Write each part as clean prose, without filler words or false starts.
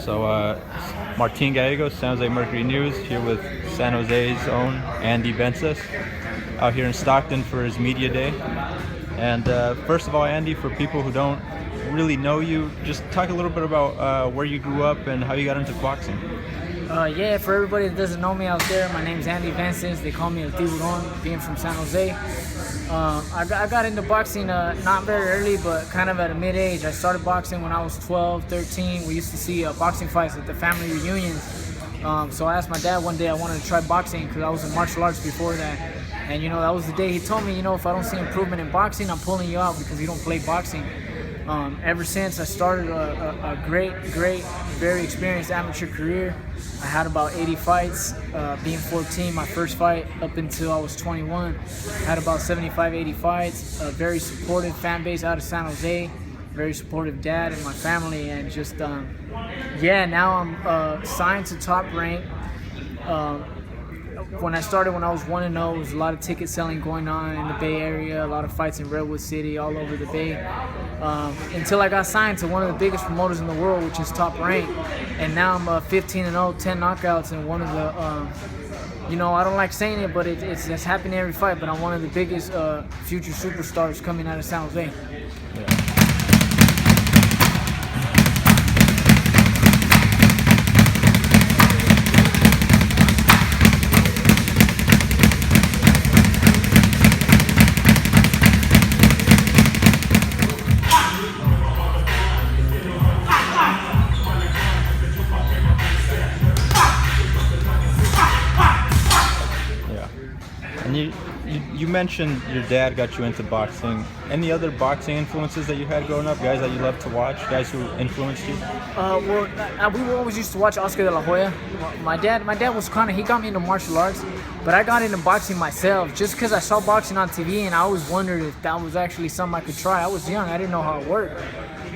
Martin Gallegos, San Jose Mercury News, here with San Jose's own Andy Vences, out here in Stockton for his media day. And first of all, Andy, for people who don't really know you, just talk a little bit about where you grew up and how you got into boxing. For everybody that doesn't know me out there, my name's Andy Vences. They call me El Tiburon, being from San Jose. I got into boxing not very early, but kind of at a mid-age. I started boxing when I was 12, 13. We used to see boxing fights at the family reunions. So I asked my dad one day I wanted to try boxing because I was in martial arts before that. And, that was the day he told me, if I don't see improvement in boxing, I'm pulling you out because you don't play boxing. Ever since, I started a great, very experienced amateur career. I had about 80 fights, being 14, my first fight up until I was 21. Had about 75, 80 fights, a very supportive fan base out of San Jose, very supportive dad and my family, and just, now I'm signed to Top Rank. When I started when I was 1-0, there was a lot of ticket selling going on in the Bay Area, a lot of fights in Redwood City, all over the Bay, until I got signed to one of the biggest promoters in the world, which is Top Rank. And now I'm 15-0, 10 knockouts, and one of the, I don't like saying it, but it's happening every fight, but I'm one of the biggest future superstars coming out of San Jose. Yeah. And you mentioned your dad got you into boxing. Any other boxing influences that you had growing up? Guys that you loved to watch? Guys who influenced you? We always used to watch Oscar de la Hoya. My dad was he got me into martial arts, but I got into boxing myself just because I saw boxing on TV, and I always wondered if that was actually something I could try. I was young, I didn't know how it worked.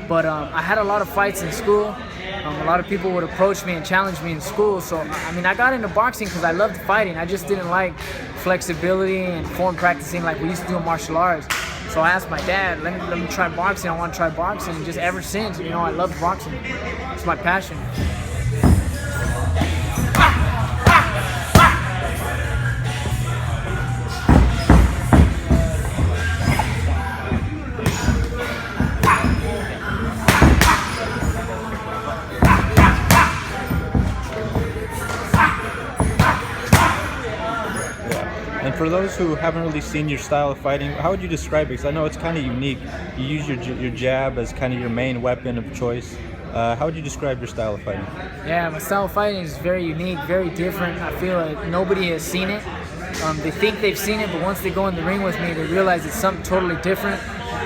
But I had a lot of fights in school. A lot of people would approach me and challenge me in school. So, I got into boxing because I loved fighting. I just didn't like flexibility and form practicing like we used to do in martial arts. So I asked my dad, let me try boxing. I want to try boxing. And just ever since, I loved boxing. It's my passion. And for those who haven't really seen your style of fighting, how would you describe it? Because I know it's kind of unique. You use your jab as kind of your main weapon of choice. How would you describe your style of fighting? Yeah, my style of fighting is very unique, very different. I feel like nobody has seen it. They think they've seen it, but once they go in the ring with me, they realize it's something totally different.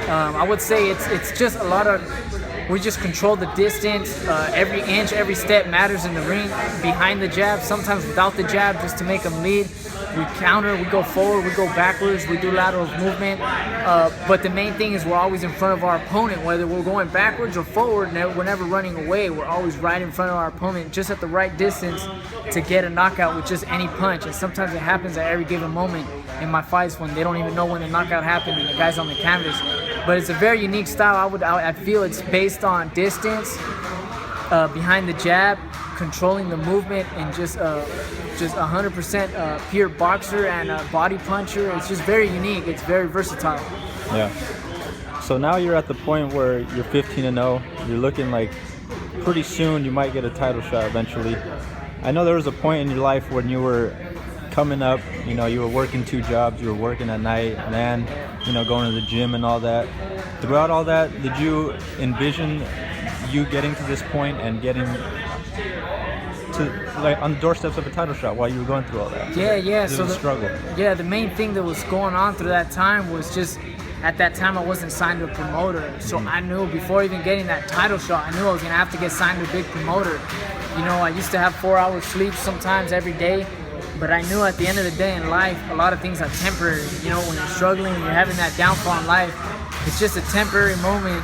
I would say it's just a lot of, we just control the distance. Every inch, every step matters in the ring. Behind the jab, sometimes without the jab, just to make them lead. We counter, we go forward, we go backwards, we do lateral movement. But the main thing is we're always in front of our opponent, whether we're going backwards or forward. We're never running away. We're always right in front of our opponent, just at the right distance to get a knockout with just any punch. And sometimes it happens at every given moment in my fights when they don't even know when the knockout happened and the guy's on the canvas. But it's a very unique style. I feel it's based on distance, behind the jab, controlling the movement, and just 100% pure boxer and body puncher. It's just very unique. It's very versatile. Yeah. So now you're at the point where you're 15-0. You're looking like pretty soon you might get a title shot eventually. I know there was a point in your life when you were coming up, you were working 2 jobs, you were working at night, and going to the gym and all that. Throughout all that, did you envision you getting to this point and getting to on the doorsteps of a title shot while you were going through all that? Yeah. So the struggle. Yeah, the main thing that was going on through that time was just, at that time I wasn't signed to a promoter. So I knew before even getting that title shot, I knew I was gonna have to get signed to a big promoter. I used to have 4 hours sleep sometimes every day. But I knew at the end of the day in life, a lot of things are temporary. When you're struggling, when you're having that downfall in life, it's just a temporary moment,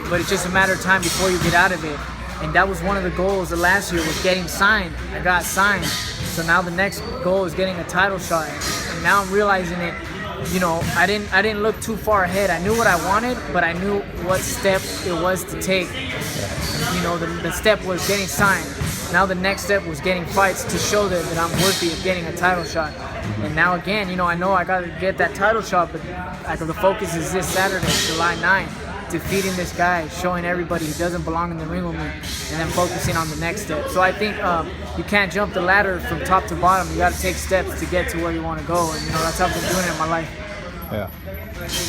but it's just a matter of time before you get out of it. And that was one of the goals of last year, was getting signed. I got signed. So now the next goal is getting a title shot. And now I'm realizing it, I didn't look too far ahead. I knew what I wanted, but I knew what step it was to take. the step was getting signed. Now the next step was getting fights to show that I'm worthy of getting a title shot. And now again, I know I got to get that title shot, but the focus is this Saturday, July 9th, defeating this guy, showing everybody he doesn't belong in the ring with me, and then focusing on the next step. So I think you can't jump the ladder from top to bottom. You got to take steps to get to where you want to go, and that's how I've been doing it in my life. Yeah.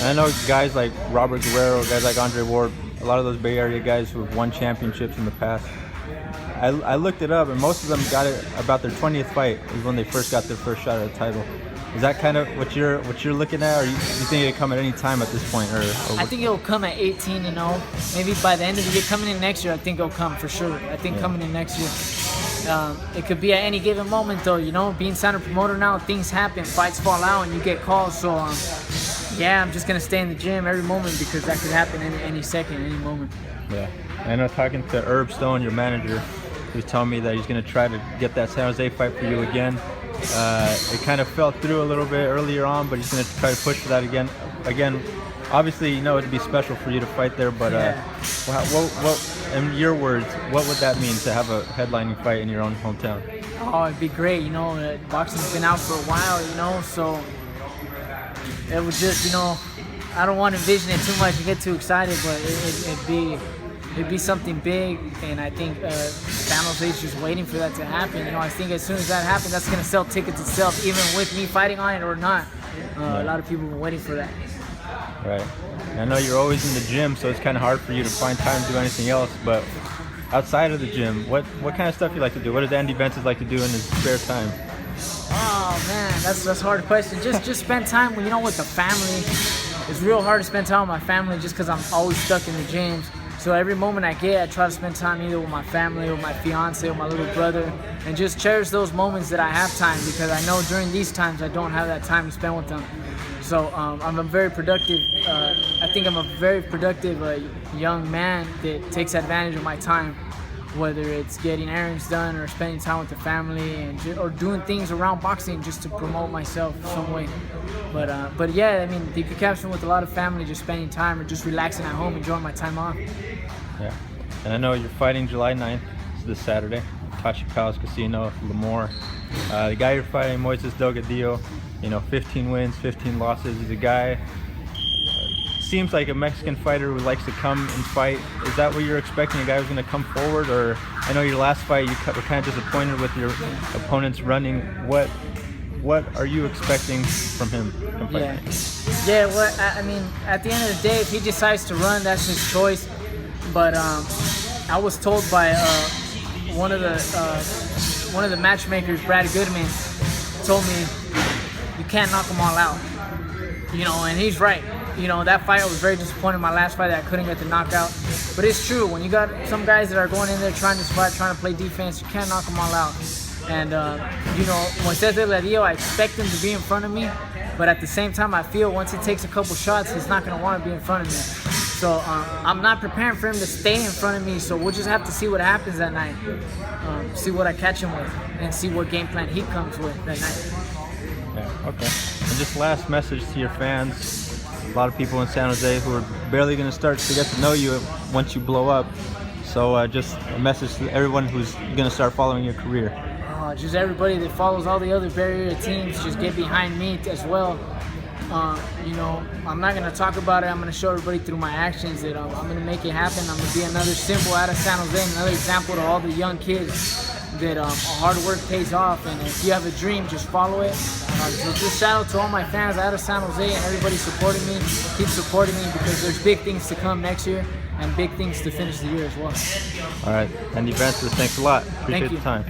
And I know guys like Robert Guerrero, guys like Andre Ward, a lot of those Bay Area guys who have won championships in the past. I looked it up, and most of them got it about their 20th fight is when they first got their first shot at a title. Is that kind of what you're looking at, or you think it'll come at any time at this point? Or I think it'll come at 18-0. Maybe by the end of the year, coming in next year, I think it'll come for sure. I think coming in next year. It could be at any given moment, though. Being signed a promoter now, things happen, fights fall out, and you get calls. So, I'm just gonna stay in the gym every moment because that could happen any second, any moment. Yeah, I know. Talking to Herb Stone, your manager, he was telling me that he's gonna try to get that San Jose fight for you again. It kind of fell through a little bit earlier on, but he's gonna try to push for that again. Obviously, it'd be special for you to fight there, but what, in your words, what would that mean to have a headlining fight in your own hometown? Oh, it'd be great. Boxing's been out for a while, so it was just, I don't want to envision it too much and get too excited, but it'd be something big, and I think San Jose's just waiting for that to happen. I think as soon as that happens, that's going to sell tickets itself, even with me fighting on it or not. A lot of people have been waiting for that. Right. I know you're always in the gym, so it's kind of hard for you to find time to do anything else, but outside of the gym, what kind of stuff you like to do? What does Andy Vences like to do in his spare time? Oh man, that's a hard question. Just spend time with the family. It's real hard to spend time with my family just because I'm always stuck in the gyms. So every moment I get, I try to spend time either with my family or my fiance or my little brother, and just cherish those moments that I have time, because I know during these times I don't have that time to spend with them. So I'm a very productive. I think I'm a very productive young man that takes advantage of my time, whether it's getting errands done or spending time with the family or doing things around boxing just to promote myself some way. But yeah, you could capture with a lot of family, just spending time or just relaxing at home, enjoying my time off. Yeah, and I know you're fighting July 9th, this Saturday, Tachi Palace Casino, Lemoore. The guy you're fighting, Moises Delgadillo, 15 wins, 15 losses. He's a guy, seems like a Mexican fighter who likes to come and fight. Is that what you're expecting, a guy who's going to come forward? Or I know your last fight you were kind of disappointed with your opponent's running. What are you expecting from him? Yeah. Well, at the end of the day, if he decides to run, that's his choice. But I was told by one of the matchmakers, Brad Goodman, told me you can't knock them all out. And he's right. That fight, I was very disappointed in my last fight that I couldn't get the knockout. But it's true, when you got some guys that are going in there trying to fight, trying to play defense, you can't knock them all out. And, Moises Delgadillo, I expect him to be in front of me, but at the same time, I feel once he takes a couple shots, he's not going to want to be in front of me. So I'm not preparing for him to stay in front of me, so we'll just have to see what happens that night, see what I catch him with, and see what game plan he comes with that night. Yeah, okay. And just last message to your fans. A lot of people in San Jose who are barely going to start to get to know you once you blow up. So just a message to everyone who's going to start following your career. Just everybody that follows all the other Bay Area teams, just get behind me as well. I'm not going to talk about it. I'm going to show everybody through my actions that I'm going to make it happen. I'm going to be another symbol out of San Jose, another example to all the young kids that hard work pays off, and if you have a dream, just follow it. So just shout out to all my fans out of San Jose and everybody supporting me. Keep supporting me, because there's big things to come next year and big things to finish the year as well. All right, Andy Vences, thanks a lot. Appreciate the time.